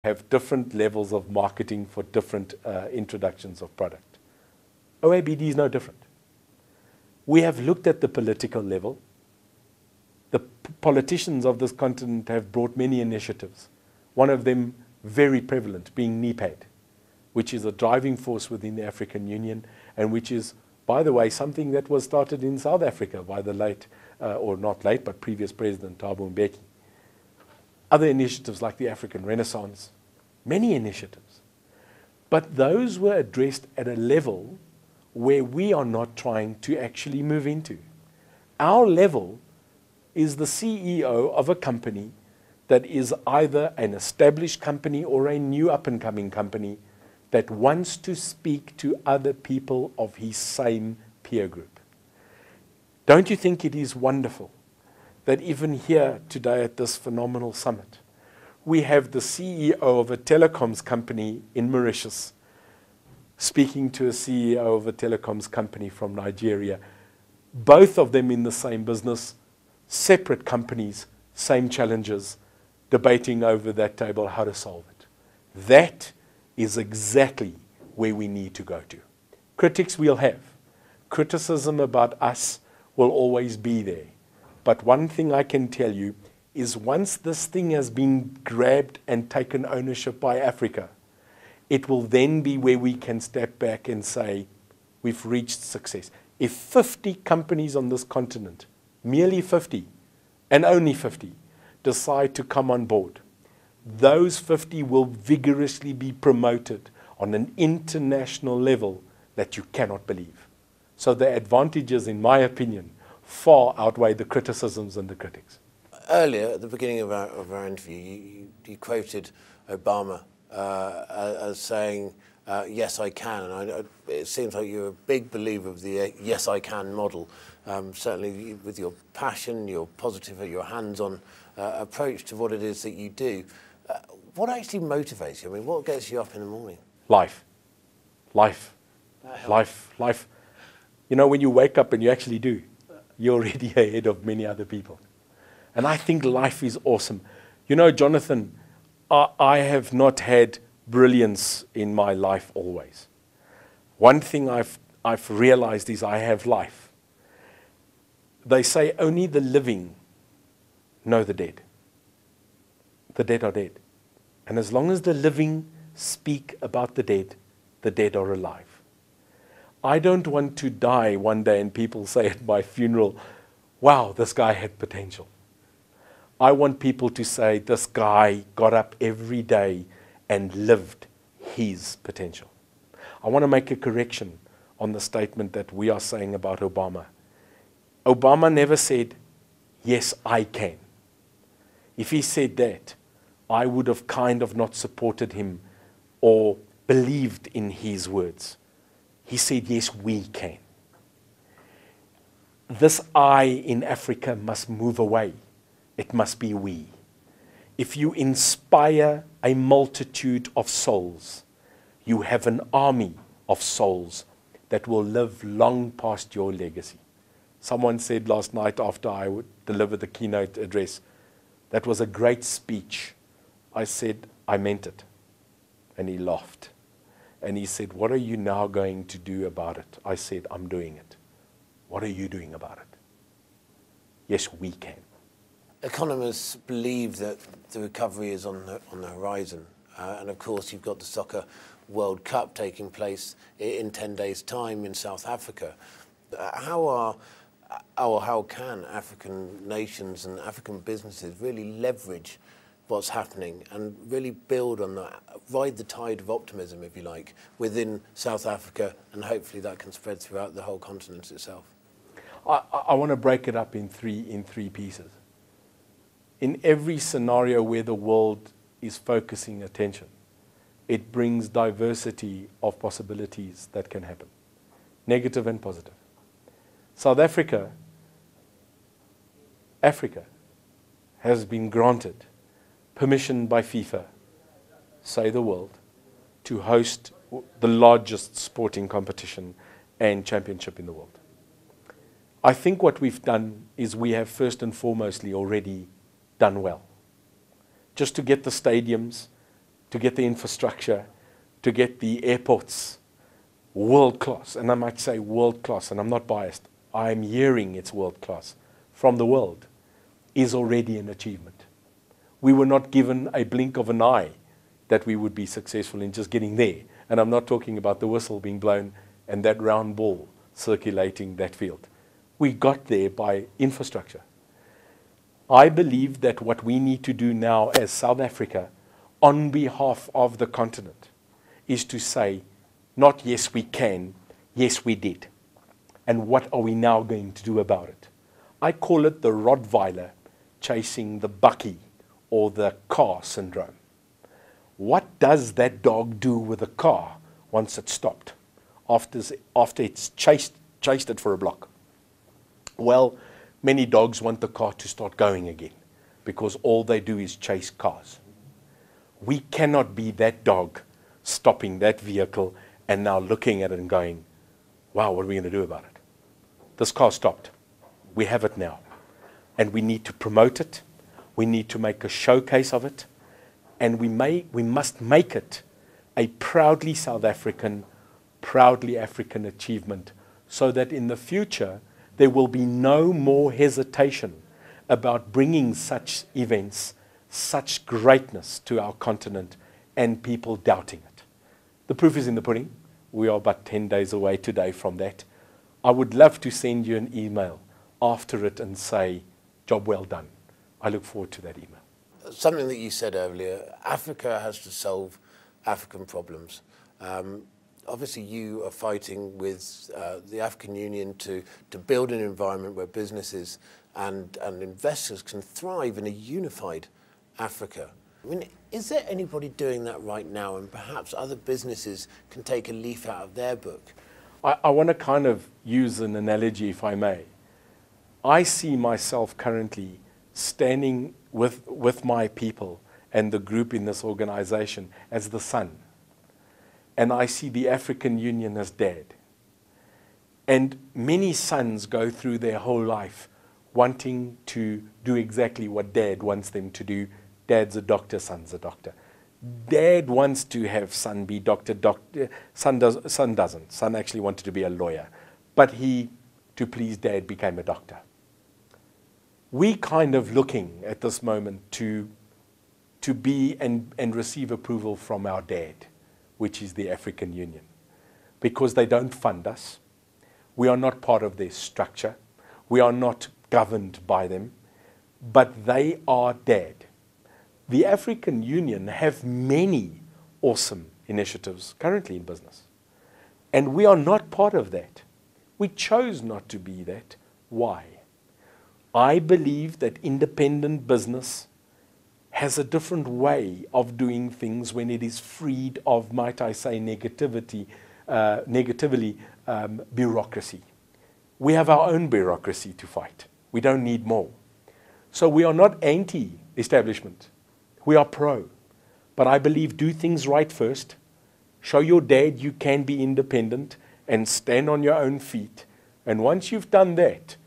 have different levels of marketing for different introductions of product. OABD is no different. We have looked at the political level. The politicians of this continent have brought many initiatives. One of them very prevalent being NeildeBeer, which is a driving force within the African Union, and which is, by the way, something that was started in South Africa by the late, or not late, but previous President Thabo Mbeki. Other initiatives like the African Renaissance, many initiatives. But those were addressed at a level where we are not trying to actually move into. Our level is the CEO of a company that is either an established company or a new up-and-coming company that wants to speak to other people of his same peer group. Don't you think it is wonderful that even here today at this phenomenal summit, we have the CEO of a telecoms company in Mauritius speaking to a CEO of a telecoms company from Nigeria, both of them in the same business, separate companies, same challenges, debating over that table how to solve it. That is exactly where we need to go to. Critics we'll have. Criticism about us will always be there. But one thing I can tell you is once this thing has been grabbed and taken ownership by Africa, it will then be where we can step back and say, we've reached success. If 50 companies on this continent, merely 50, and only 50, decide to come on board, those 50 will vigorously be promoted on an international level that you cannot believe. So the advantages, in my opinion, far outweigh the criticisms and the critics. Earlier, at the beginning of our interview, you quoted Obama as saying, yes, I can. And it seems like you're a big believer of the yes, I can model. Certainly with your passion, your positive, your hands-on approach to what it is that you do. What actually motivates you? I mean, what gets you up in the morning? Life. Life. Life. Life. You know, when you wake up and you actually do, you're already ahead of many other people. And I think life is awesome. You know, Jonathan, I have not had brilliance in my life always. One thing I've realized is I have life. They say only the living know the dead. The dead are dead. And as long as the living speak about the dead are alive. I don't want to die one day and people say at my funeral, wow, this guy had potential. I want people to say this guy got up every day and lived his potential. I want to make a correction on the statement that we are saying about Obama. Obama never said, yes, I can. If he said that, I would have kind of not supported him or believed in his words. He said, yes, we can. This I in Africa must move away. It must be we. If you inspire a multitude of souls, you have an army of souls that will live long past your legacy. Someone said last night after I would deliver the keynote address, that was a great speech. I said, I meant it. And he laughed. And he said, what are you now going to do about it? I said, I'm doing it. What are you doing about it? Yes, we can. Economists believe that the recovery is on the horizon. And of course, you've got the Soccer World Cup taking place in 10 days' time in South Africa. How can African nations and African businesses really leverage what's happening and really build on that, ride the tide of optimism, if you like, within South Africa, and hopefully that can spread throughout the whole continent itself? I want to break it up in three pieces. In every scenario where the world is focusing attention, it brings diversity of possibilities that can happen, negative and positive. South Africa has been granted permission by FIFA, say the world, to host the largest sporting competition and championship in the world. I think what we've done is we have first and foremostly already done well. Just to get the stadiums, to get the infrastructure, to get the airports world class. And I might say world class, and I'm not biased. I'm hearing it's world class from the world, is already an achievement. We were not given a blink of an eye that we would be successful in just getting there. And I'm not talking about the whistle being blown and that round ball circulating that field. We got there by infrastructure. I believe that what we need to do now as South Africa on behalf of the continent is to say, not yes we can, yes we did. And what are we now going to do about it? I call it the Rottweiler chasing the Bucky or the car syndrome. What does that dog do with a car once it's stopped, after it's chased it for a block? Well, many dogs want the car to start going again because all they do is chase cars. We cannot be that dog stopping that vehicle and now looking at it and going, wow, what are we going to do about it? This car stopped. We have it now. And we need to promote it. We need to make a showcase of it. And we must make it a proudly South African, proudly African achievement so that in the future there will be no more hesitation about bringing such events, such greatness to our continent and people doubting it. The proof is in the pudding. We are but 10 days away today from that. I would love to send you an email after it and say, job well done. I look forward to that email. Something that you said earlier, Africa has to solve African problems. Obviously, you are fighting with the African Union to build an environment where businesses and investors can thrive in a unified Africa. I mean, is there anybody doing that right now, and perhaps other businesses can take a leaf out of their book? I want to kind of use an analogy, if I may. I see myself currently standing with my people and the group in this organization as the sun. And I see the African Union as dad. And many sons go through their whole life wanting to do exactly what dad wants them to do. Dad's a doctor, son's a doctor. Dad wants to have son be doctor. Son doesn't. Son actually wanted to be a lawyer. But he, to please dad, became a doctor. We kind of looking at this moment to be and receive approval from our dad, which is the African Union, because they don't fund us. We are not part of their structure. We are not governed by them, but they are dad. The African Union have many awesome initiatives currently in business, and we are not part of that. We chose not to be that. Why? I believe that independent business has a different way of doing things when it is freed of, might I say, negatively, bureaucracy. We have our own bureaucracy to fight. We don't need more. So we are not anti-establishment. We are pro. But I believe do things right first. Show your dad you can be independent and stand on your own feet. And once you've done that,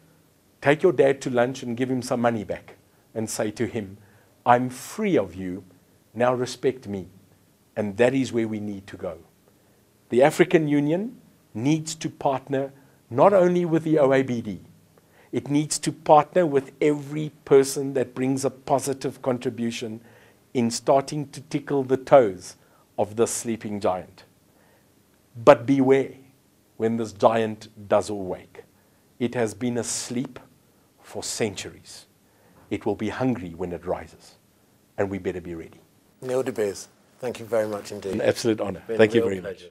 take your dad to lunch and give him some money back and say to him, I'm free of you, now respect me. And that is where we need to go. The African Union needs to partner not only with the OABD, it needs to partner with every person that brings a positive contribution in starting to tickle the toes of this sleeping giant. But beware when this giant does awake. It has been asleep for centuries. It will be hungry when it rises, and we better be ready. NeildeBeer, thank you very much indeed. An absolute honor. Thank you very much.